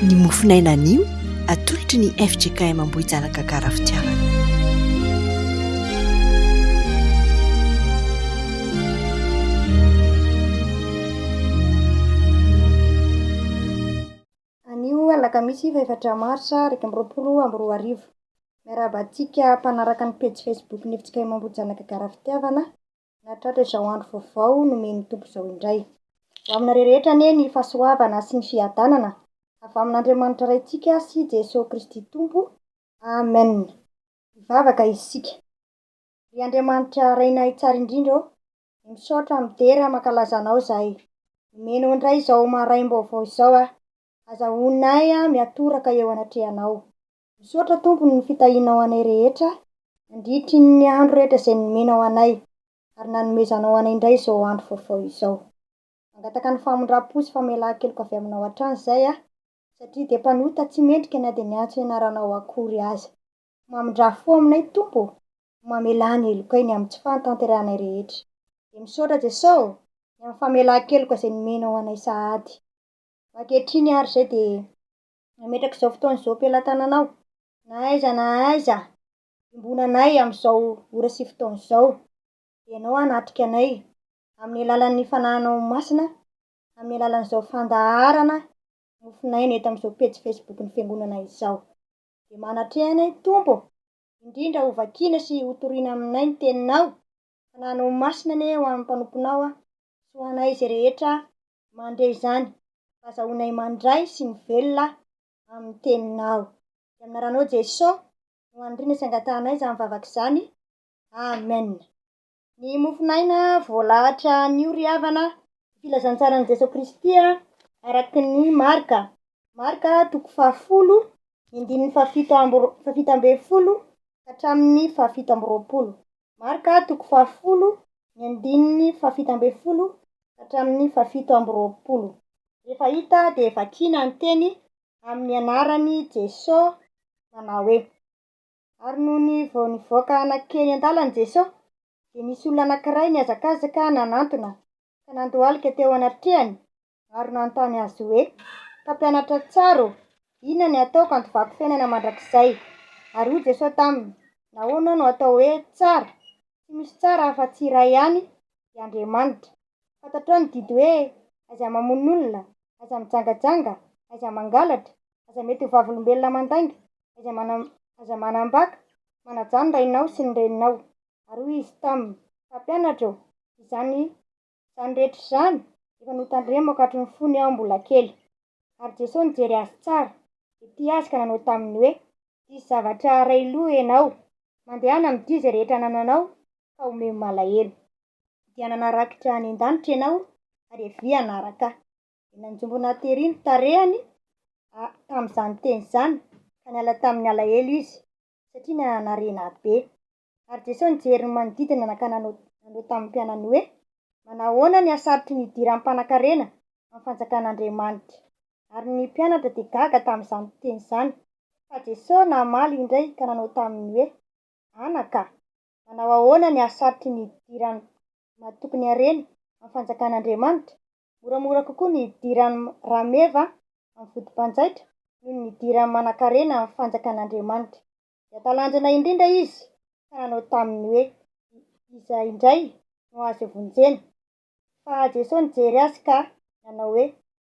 Ny mofinaina anio atolotry ny FJKM Ambohijanaka Karafitiavana. Anio alakamisy 4 marsa 2024. Miarabantsika mpanaraka ny page Facebook ny FJKM Ambohijanaka Karafitiavana. Natratra izao andro vaovao nomeny tompo izao indray. Ho aminareo rehetra anie ny fahasoavana sy ny fiadanana avy amin'Andriamanitra raintsika sy Jesosy Kristy Tompo. Amen. Mivavaka isika. Ry Andriamanitra rainay tsara indrindra, misaotra midera mankalaza anao zahay. Nomeno indray izao maraim-baovao izao azahoanay miatoraka eo anatrehanao. Misaotra Tompo ny fitahinao anay rehetra, mandritry ny andro rehetra izay nomenao anay, ary nanomezanao anay indray izao andro vaovao izao. Mangataka ny famondram-po sy famelan-keloka avy aminao hatrany izay satria dia mpanota tsy mendrika na dia niantso ianaranao akory aza. Mamondra-fo aminay Tompo, mamelany helokainy amin'ny tsy fantanteranay rehetra. Dia misaotra Jesosy ny amin'ny famelan-keloka izay nomenao anay sahady. Ankehitriny ary izay dia nametraka izao fotoana izao am-pelatananao. Na aiza imbonanay amin'izao ora sy fotoana izao. Dia ianao hanatrika anay amin'ny alalan'ny fanahinao masina, amin'ny alalan'izao fandaharana mofinaina eto amin'izao page Facebook ny fiangonana izao. Dia manatrehana anay Tompo, indrindra ho vakiana sy ho toriana aminay ny teninao. Fanahinao masina anie ho amin'ny mpanomponao sy ho anay izay rehetra mandray izany. Azahoanay mandray sy mivelona amin'ny teninao. Dia aminaranao Jesosy no andrina sy angatanay izany mivavaka izany. Amen. Ny mofinaina voalahatra anio ry havana filazantsara ny Jesosy Kristy araky ny Marka. Marka 10:17 hatramin'ny 17. Marka 10:17 hatramin'ny 17. Rehefa hita dia vakiana ny teny amin'ny anaran'ny Jesosy manao hoe: ary noho ny vao nivoaka anankely an-dalana Jesosy, dia nisy olona anankiray niazakazaka nanantona ka nandohalika teo anatrehany ary nanontany azy hoe: mpampianatra tsara, inona ny ataoko handovako fiainana mandrakizay? Ary hoy Jesosy taminy: nahoana no atao hoe tsara? Tsy misy tsara afa-tsy iray ihany, i Andriamanitra. Fantatrao ny didy hoe: aiza mamono olona, aiza mijangajanga, aiza mangalatra, aiza mety ho vavolombelona mandainga, aiza manambaka, manajano rainao sy ny reninao. Ary hoy izy taminy: mpampianatra, izany rehetra izany efa notandremako hatry ny fony aho mbola kely. Ary Jesosy nijery azy tsara, dia tia azy ka nanao taminy hoe: diso zavatra iray loha ianao, mandehana amin'ny izay rehetra anananao ka omeo malahelo. Dia nanarakitra any an-danitra ianao ary evia hanaraka ahy. Dia nanjombona tery ny tarehany tamin'izany teny izany ka niala tamin'ny alahelo izy satria narena be. Ary Jesosy nijery ny manodidina ka nanao tamin'ny mpianany hoe: manahoana ny asarotry ny idiran'ny mpanankarena amin'ny fanjakan'Andriamanitra? Ary ny mpianatra dia gaga tamin'izany teny izany. Fa Jesosy namaly indray ka nanao taminy hoe: anaka, manao ahoana ny asarotry ny idiran'ny tokony harena amin'ny fanjakan'Andriamanitra? Moramora kokoa ny idiran'ny rameva amin'ny vodi-mpanjaitra noho ny idiran'ny manan-karena amin'ny fanjakan'Andriamanitra. Dia talanjana indrindra izy ka nanao taminy hoe: iza indray no azo vonjena? Fa Jesosy nijery azy ka nanao hoe: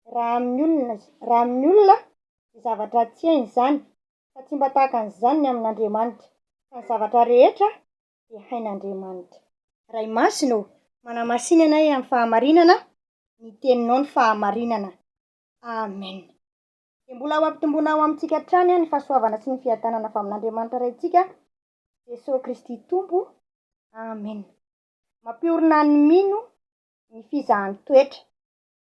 raha amin'ny olona dia zavatra tsy hainy izany, fa tsy mba tahaka an'izany ny amin'Andriamanitra. Fa ny zavatra rehetra dia hain'Andriamanitra. Ray Masina, manamasina anay amin'ny fahamarinana, ny teninao ny fahamarinana. Amen. Dia mbola ho ampitomboina ao amintsika hatrany ny fahasoavana sy ny fiadanana avy amin'Andriamanitra raintsika Jesosy Kristy Tompo. Amen. Mampiorina ny mino ny fizahan'ny toetra.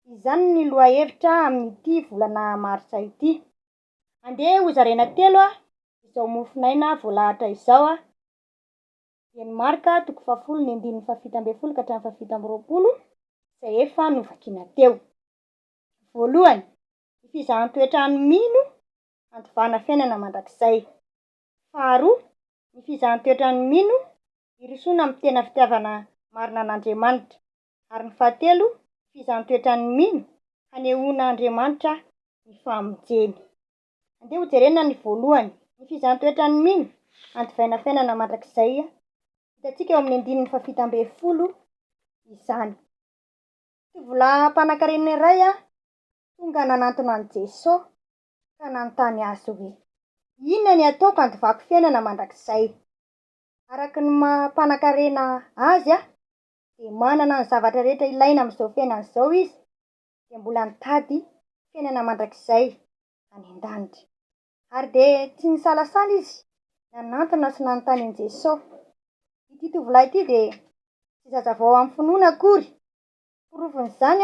Izany ny lohahevitra amin'ity volana marsa ity. Andeha ho zaraina telo izao mofinaina voalahatra izao. Dia ny Marka 10:17 ka hatramin'ny 17 izay efa novakiana teo. Voalohany, ny fizahan'ny toetra ny mino handovana fiainana mandrakizay. Faharoa, ny fizahan'ny toetra ny mino hirisoana amin'ny tena fitiavana marina an'Andriamanitra. Ary ny fahatelo, fizahan'ny toetra ny mino hanehoana Andriamanitra ny famonjeny. Andeha hojerena ny voalohany. Ny fizahantsoetrany mino andivaina fiainana mandrakizay hitantsika eo amin'ny andininy fafito ambin'ny folo izany. Tovolahy mpanan-karena iray tonga nanantona an' Jesosy ka nanontany azy hoe: inona ny ataoko handivako fiainana mandrakizay? Araka ny mpanan-karena azy dia manana ny zavatra rehetra ilaina amin'izao fiainana izao izy, dia mbola nitady fiainana mandrakizay any an-danitra. Ary dia tsy nisalasala izy, nanantona sy nanontany an' Jesosy. Ity tovolahy ity dia tsy zaza vao amin'ny finoana akory. Porofon'izany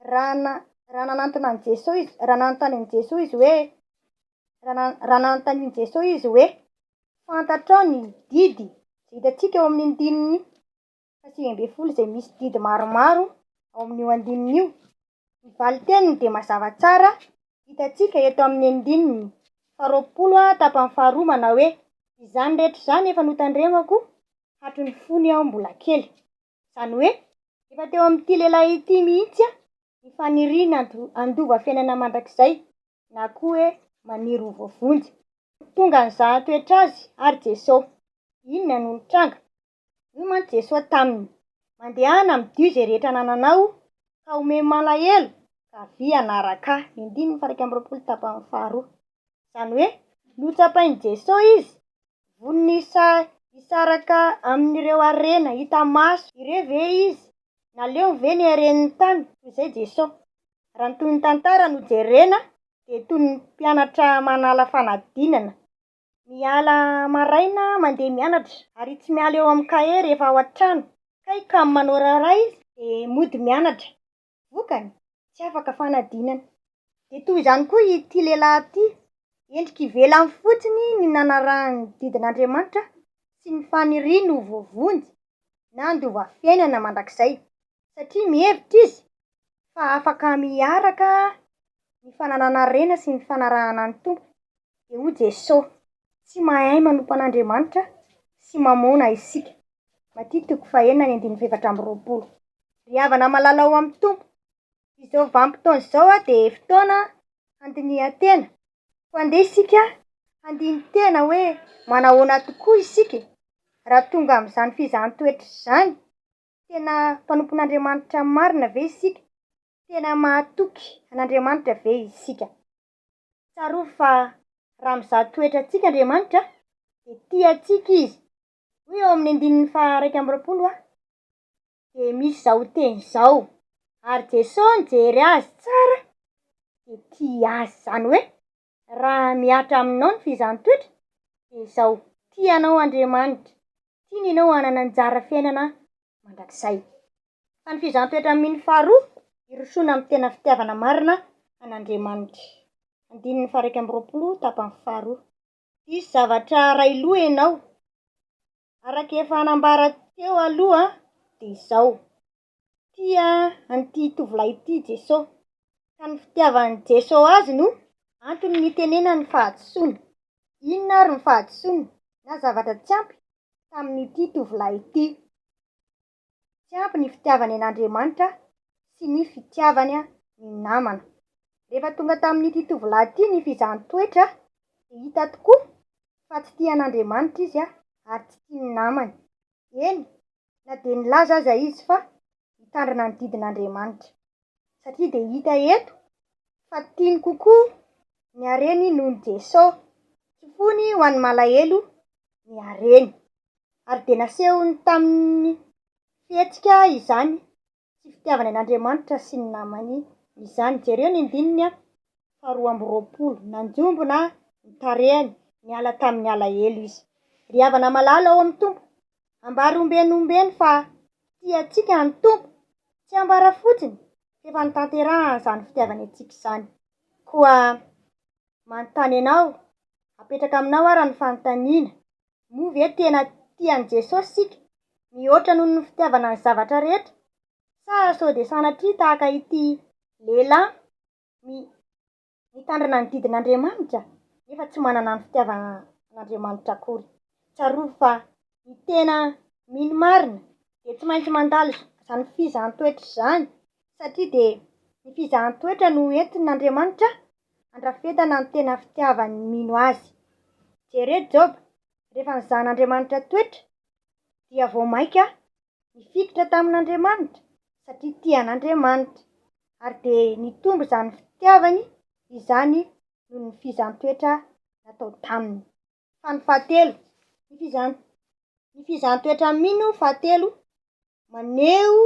raha nanantona an' Jesosy izy, raha nanontany an' Jesosy izy hoe raha nanontany an' Jesosy izy hoe fantatrao ny didy hitantsika eo amin'ny andininy fa 8 izay misy didy maromaro ao amin'io andininy io. Ny valiteniny dia mazava tsara hitantsika eto amin'ny andininy 20 tapany faharoa manao hoe: izany rehetra izany efa notandremako hatry ny fony aho mbola kely. Izany hoe efa teo amin'ity lehilahy ity mihitsy ny faniriana handova fiainana mandrakizay na koa hoe maniry ho voavonjy. Tonga nizahan-toetra azy ary Jesosy. Inona no nitranga? Io mantsy Jesosy taminy: mandehana midio izay rehetra nananao ka omeny malahelo ka avy anaraka ahy. Ny andininy 120 tapany faharoa. Izany hoe notsapain'i Jesosy izy, vonony hisaraka amin'ireo harena hita maso. Ireo ve izy? Naleo ve ny haren'ny tany? Toy izay Jesosy. Raha ny toy ny tantara no jerena dia toy ny mpianatra manala fanadinana. Miala maraina mandeha mianatra ary tsy miala eo amin'ny kahie rehefa ao an-trano. Kay ka manao raharaha izy dia mody mianatra. Vokany tsy afaka fanadinana. Dia toy izany koa ity lehilahy ity. Endrika ivelany fotsiny ny nanarahany didin'Andriamanitra sy ny faniriany ho voavonjy na handova fiainana mandrakizay. Satria mihevitra izy fa afaka miaraka ny fananana harena sy ny fanarahana ny tompo. Dia hoy Jesosy: tsy mahay manompo an'Andriamanitra sy mamona isika. Matitiko 4:20. Ry havana malala ao amin'ny tompo, izao vanim-potoana izao dia fotoana handinihan-tena. Ho andeha isika handiny tena hoe manahoana tokoa isika raha tonga amin'izany fizahantsoetra izany. Tena mpanompon'Andriamanitra marina ve isika? Tena mahatoky an'Andriamanitra ve isika? Tsarovy fa raha mizaha toetra antsika Andriamanitra dia tiantsika izy. Hoy eo amin'ny andininy 120 dia misy izao teny izao: ary Jesosy nijery azy tsara dia tia azy. Izany hoe raha miatra aminao ny fizahantsoetra dia izao: tianao Andriamanitra, tiany ianao hanana anjara fiainana mandrakizay. Fa ny fizahantsoetra mino faharoa irosoana amin'ny tena fitiavana marina an'Andriamanitra. Andininy 120 tapany faharoa. Misy zavatra ray loha ianao. Araka efa hanambara teo aloha dia izao: tia an'ity tovolahy ity Jesosy. Ka ny fitiavan'i Jesosy azy no antony nitenena ny fahadisoana. Inona ary ny fahadisoana na zavatra tsy ampy tamin'ity tovolahy ity? Tsy ampy ny fitiavany an'Andriamanitra sy ny fitiavany ny namana. Rehefa tonga tamin'ity tovolahy ity ny fizahantsoetra dia hita tokoa fa tsy tia an'Andriamanitra izy ary tsy tia ny namany. Eny, na dia nilaza aza izy fa hitandrina ny didin'Andriamanitra. Satria dia hita eto fa tiany kokoa ny hareny noho ny Jesosy. Tsy fony ho an'ny malahelo ny hareny. Ary dia nasehony tamin'ny fihetsika izany sy fitiavany an'Andriamanitra sy ny namany izany. Jereo ny andininy 2:20. Nanjombona ny tarehany, niala tamin'ny alahelo izy. Ry havana malala ao amin'ny tompo, ambara ombenombeny fa tiantsika ny tompo. Tsy ambara fotsiny efa nitanterahana izany fitiavany antsika izany. Koa manontany anao, apetraka aminao ary ny fanontaniana: moa ve tena tian'i Jesosy sika mihoatra noho ny fitiavana ny zavatra rehetra? Sa sao dia sanatria tahaka ity lehilahy mitandrina ny didin'Andriamanitra nefa tsy manana ny fitiavana an'Andriamanitra akory? Tsarovy fa ny tena mino marina dia tsy maintsy mandalo izany fizahantsoetra izany, satria dia ny fizahantsoetra no entin'Andriamanitra andrafetana ny tena fitiavany mino azy. Jereto Joba, rehefa ny zan'Andriamanitra toetra dia vao mainka nifikitra tamin'Andriamanitra satria tian'Andriamanitra, ary dia nitombo izany fitiavany izany noho ny fizan-toetra natao taminy. Fa ny fahatelo, ny fizan-toetra mino fahatelo, maneho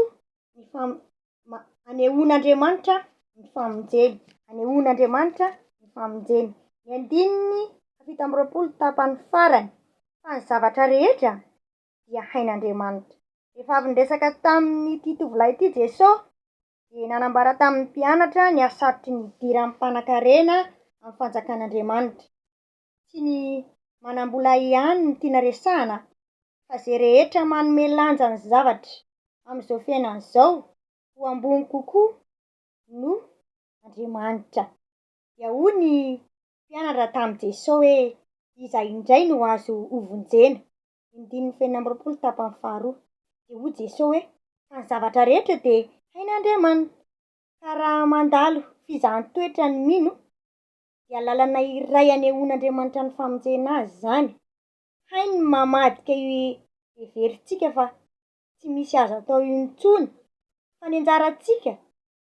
anehoan'Andriamanitra ny famonjeny. Anehoan'Andriamanitra ny famonjeny. Ny andininy 720 tapany farany, fa ny zavatra rehetra dia hain'Andriamanitra. Rehefa avy niresaka tamin'ity tovolahy ity Jesosy, dia nanambara tamin'ny mpianatra ny asarotry ny idira amin'ny mpanan-karena amin'ny fanjakan'Andriamanitra. Tsy ny manam-bola ihany ny tiana resahana, fa izay rehetra manome lanja ny zavatra amin'izao fiainana izao ho ambony kokoa no Andriamanitra. Dia hoy ny mpianatra tamin'i Jesosy hoe izay indray no azo hovonjena. Indininy 20 tapany faharoa. Dia hoy Jesosy hoe fa ny zavatra rehetra dia hain'Andriamanitra. Ka raha mandalo fizan-toetra ny mino dia lalana iray anehoan'Andriamanitra ny famonjena azy izany. Hainy ny mamadika heverintsika fa tsy misy azo atao intsony, fa ny anjarantsika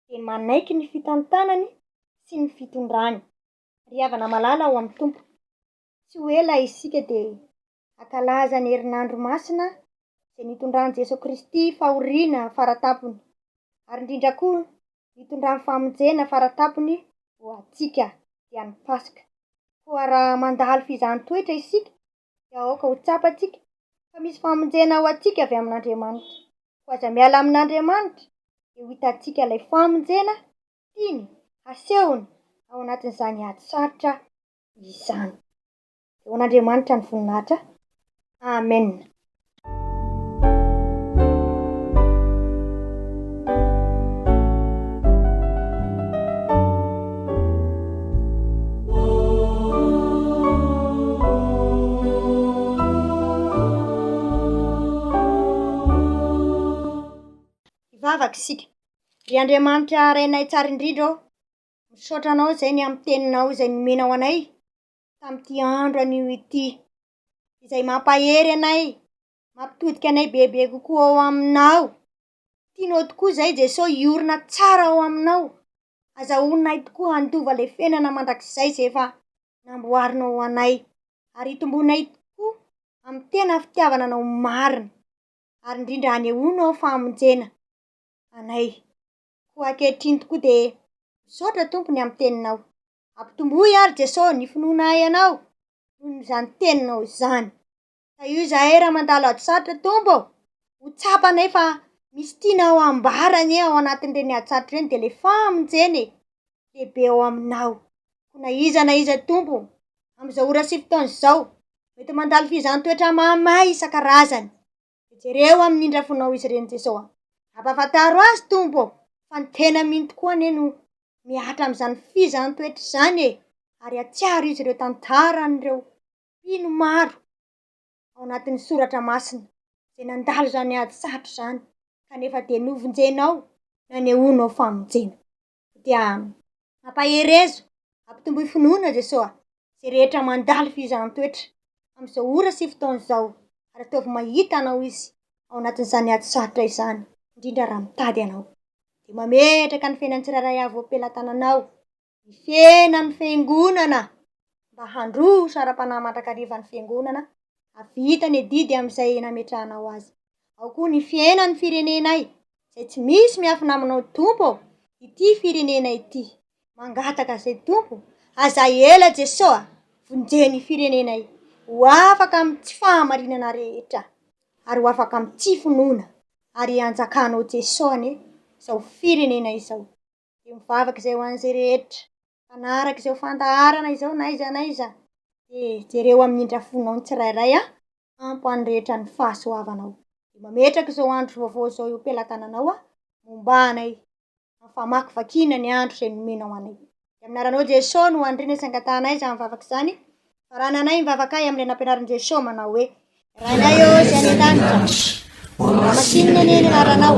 dia manaiky ny fitantanany sy ny fitondrany. Ry havana malala ao amin'ny Tompo, tsy ho ela isika dia akalaza ny herinandro masina izay nitondran'i Jesosy Kristy fahoriana faratapony, ary indrindra koa nitondran'ny famonjena faratapony ho antsika dia ny Paska. Koa raha mandalo fizan-toetra isika dia aoka ho tsapantsika fa misy famonjena ho antsika avy amin'Andriamanitra. Ho aza miala amin'Andriamanitra dia ho hitantsika ilay famonjena tiany asehony ao anatin'izany ady sarotra izany. Eo an'Andriamanitra ny voninahitra. Amen. Ivavaka isika. Ry Andriamanitra rainay tsara indrindra ao, misaotra anao izay ny amin'ny teninao izay nomenao anay tamin'ity andro anio ity, izay mampahery anay, mampitodika anay bebe kokoa ao aminao. Tianao tokoa izay Jesosy hiorina tsara ao aminao. Azahoanay tokoa handova ilay fiainana mandrakizay izay efa namboarinao anay, ary hitombonay tokoa amin'ny tena fitiavana anao marina, ary indrindra anehoanao famonjena anay. Koa ankehitriny tokoa dia misaotra Tompony amin'ny teninao. Ampitomboy ary Jesosy ny finoana anao noho izany teninao izany. Ka io izahay raha mandalo ady sarotra Tompo, ho tsapanay fa misy tianao ambarany ao anatin'ireny ady sarotra ireny dia ilay famonjeny lehibe ao aminao. Koa na iza Tompo amin'izao ora sy fotoana izao mety mandalo fizan-toetra mamay isan-karazany. Jereo amin'ny indrafonao izy ireny Jesosy. Ampafantaro azy Tompo fa ny tena mino tokoa anie no miatra amin'izany fizan-toetra izany e, ary atsiaro izy ireo tantaran'ireo mpino maro ao anatin'ny soratra masina izay nandalo izany ady sarotra izany, kanefa dia novonjenao, nanehoanao famonjena. Dia mampaherezo, ampitomboy finoana Jesosy izay rehetra mandalo fizan-toetra amin'izao ora sy fotoana izao, ary ataovy mahita anao izy ao anatin'izany ady sarotra izany, indrindra raha mitady anao. Dia mametraka ny fiainany tsirairay avy am-pelatananao, ny fiainany fiangonana, mba handroso ara-panahy mandrakariva ny fiangonana, havita ny didy amin'izay nametrahanao azy. Ao koa ny fiainany firenenay, izay tsy misy miafina aminao Tompo, ity firenena ity. Mangataka izay Tompo, aza ela Jesosy, vonjeny firenenay, ho afaka amin'ny tsy fahamarinana rehetra, ary ho afaka amin'ny tsy finoana, ary anjakanao Jesosy anie izao firenena izao. Dia mivavaka izay ho an'izay rehetra manaraka izao fandaharana izao na iza. Dia jereo amin'ny indrafonao ny tsirairay ampany rehetra ny fahasoavanao. Dia mametraka izao andro vaovao izao eo am-pelatananao momba anay, amin'ny famakivakiana ny andro izay nomenao anay. Dia aminaranao Jesosy no andrina isangatanay izany mivavaka izany, farananay mivavaka ay amin'ny anam-pianaran'i Jesosy manao hoe rainay eo izay any an-danitra, masinina anie ny anaranao,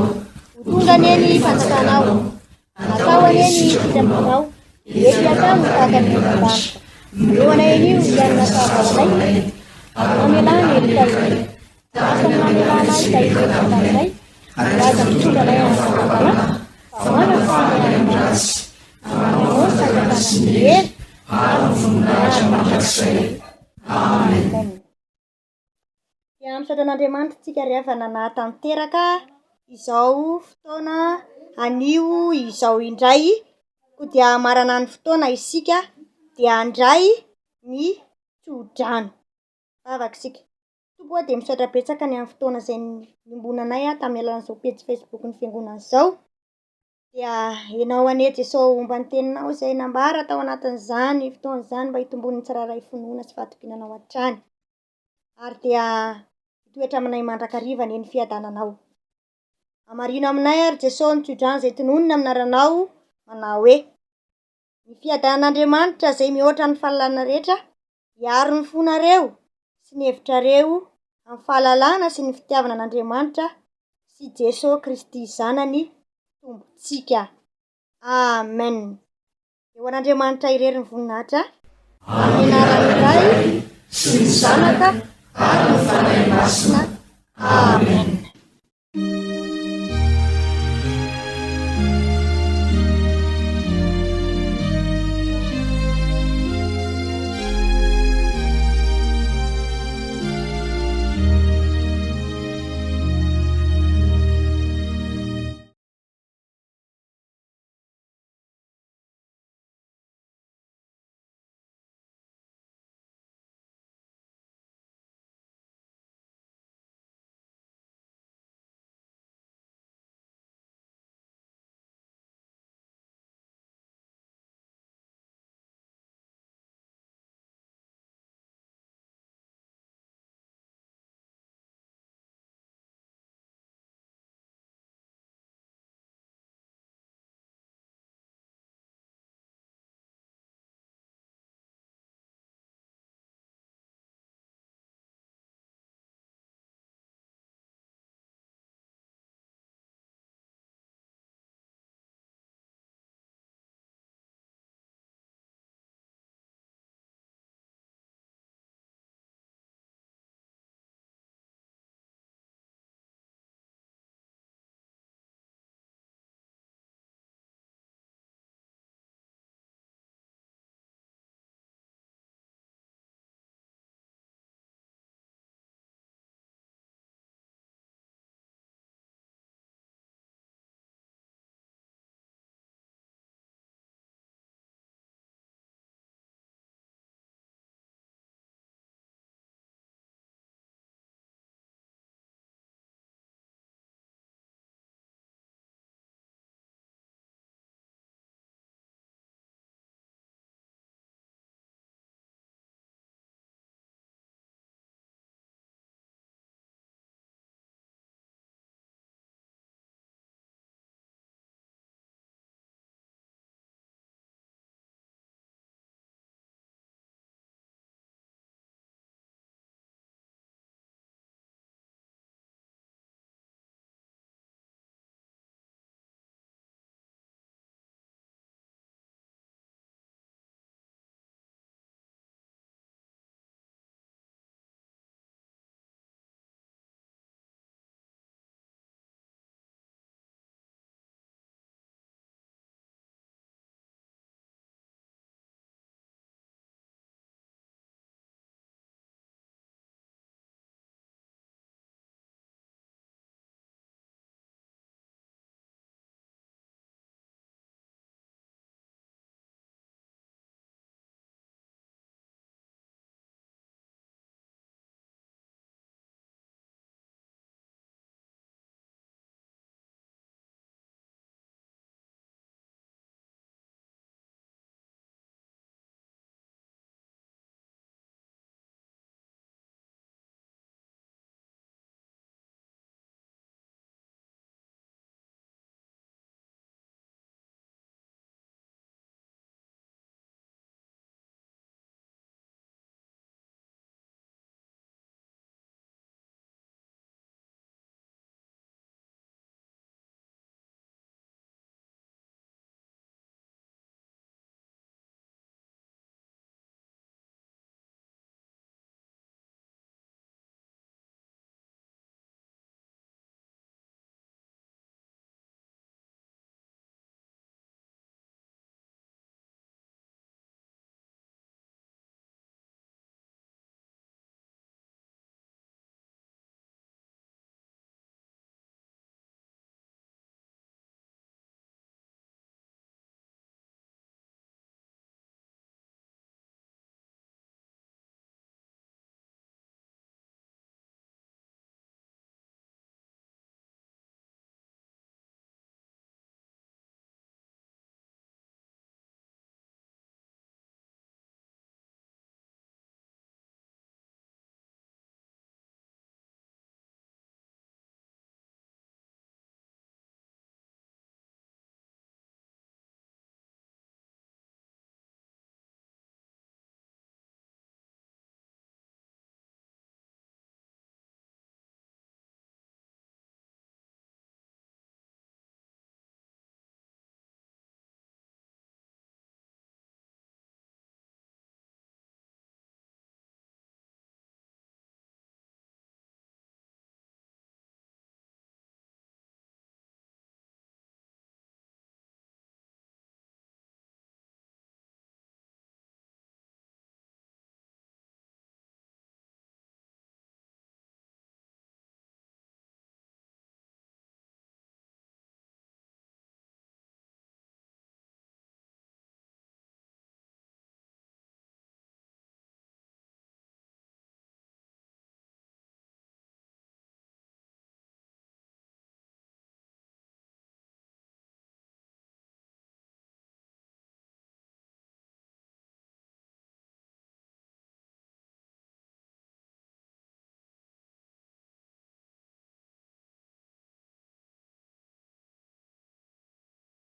ho tonga anie ny fanjakanao, atao anie ny fitambanao, Efiatao tahaka ny Andriamanitra. Eo anay anio ianona tavanay, mamelana eritahiny. Asa mamelana azy tahiretsy taminay, aza mitondra anay amin'ny fanampana, ahoana fahamehanana azy. Aminao sakatana ny hery, ary voninahitra mandrakizay. Amen. Dia misaotra an'Andriamanitra tsika rehefa nanatanteraka izao fotoana anio izao indray, ko dia marana ny fotoana isika dia andray ny tso-drano. Vavaka isika. Tokoa dia misaotra betsaka ny amin'ny fotoana izay nimbonanay tamin'ny alalan'izao pejy Facebook ny fiangonana izao. Dia ianao anie Jesao omba ny teninao izay nambara tao anatin'izany fotoana izany mba hitombony ny tsiraray finoana sy fahatokisana hatrany. Ary dia hitoetra aminay mandrakariva ny fiadananao. Amarino aminay ary Jesao ny tso-drano izay tononona aminaranao manao hoe: ny fiadanan'Andriamanitra izay mihoatra ny fahalalana rehetra hiaro ny fonareo sy ny hevitrareo amin'ny fahalalana sy ny fitiavana an'Andriamanitra sy Jesao Kristy zanany tombontsika. Amen. Eo an'Andriamanitra irery ny voninahitra, amin'ny anarany Ray sy ny Zanaka ary ny Fanahy Masina. Amen.